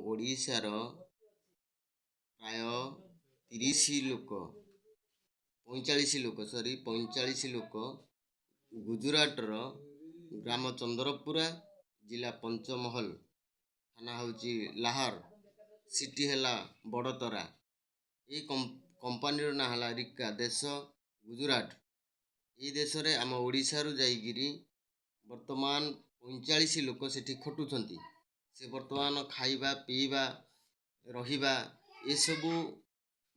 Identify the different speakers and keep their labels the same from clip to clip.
Speaker 1: ओडिशार प्राय 30 लोक 45 लोक 45 लोक गुजराटर ग्राम चंद्रपुरा जिला पंचमहल थाना हूँ लाहौर सिटी है बड़तरा ये कंपानी ना है रिका देश गुजरात ये देश रे आम ओडिशारू जाइगिरी वर्तमान 45 लोक सेठी खटुछंती से वर्तमान खाइबा पीवा रहिबा ये सबू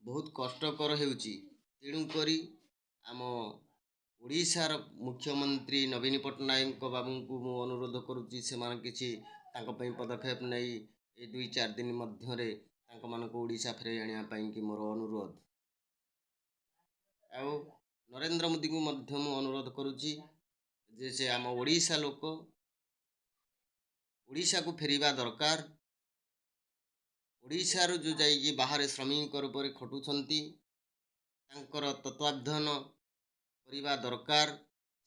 Speaker 1: बहुत कष्टकर हेउची तेणु करी आम ओडिशार मुख्यमंत्री नवीन पट्टनायक बाबू को मु अनुरोध करुच्ची से किसी पदक्षेप नहीं ये 2-4 दिन मध्य ओडिशा फेरे आने कि मोर अनुरोध आउ नरेंद्र मोदी को मध्य मु अनुरोध करुच्ची जे से आम ओडिशा लोक ओडिशा को फेरिबा दरकार ओडिशारू जो जाइए बाहर श्रमिक रूप से खटुछंती तांकर तत्वावधान करने दरकार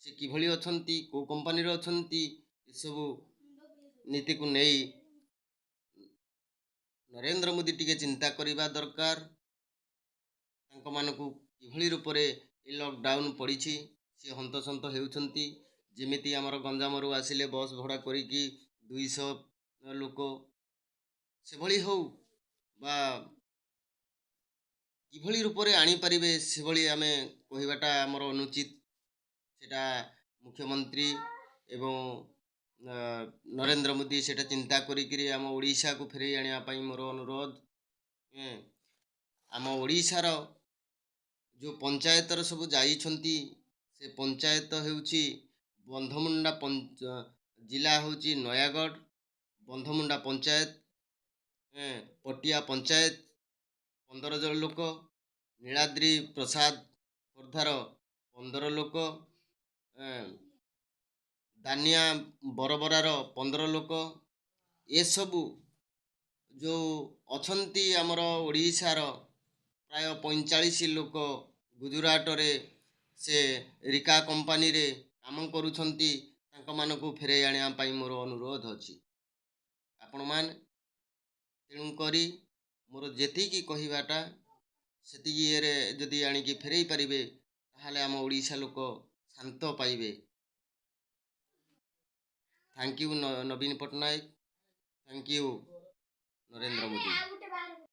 Speaker 1: से किभली अछंती को कंपनी रो अछंती सब नीति को नहीं नरेंद्र मोदी टिके चिंता करने दरकार तांको मानकु किभली रूप से लॉकडाउन पड़ी सी हंतसंत हेउछंती जेमिति आमर गंजामरू आसिले बस भड़ा करिकी 200 लोक से भली हो बा किभली रूप से आनी पारिबे से भली आमे कहबाटा आमर अनुचित सेटा मुख्यमंत्री एवं नरेंद्र मोदी सेटा चिंता करिकिरी आम ओडिशा को फेरे आनिया पई मोर अनुरोध आम ओडिशार जो पंचायतर सब जाइछंती से पंचायत हेउची बंधमुंडा जिला होची नयागढ़ बंधमुंडा पंचायत पटिया पंचायत 15 जन लोक नीलाद्री प्रसाद खोर्धार 15 लोक दानिया बरबरार 15 लोक ये सबू जो अछंती आमर ओडिशार प्राय 45 लोक गुजरात रे से रिका कंपानी रे काम करुछंती तांको मानको फेरे आनिया पई मोर अनुरोध अछि आपण मान तेणु करी मोर जेतिकी कहबाटा सेतिकी रे जदि आनिकी फेरई पारिबे ताहाले आम ओडिशा लोक शांत पाइबे। Thank you Naveen Patnaik, thank you Narendra Modi.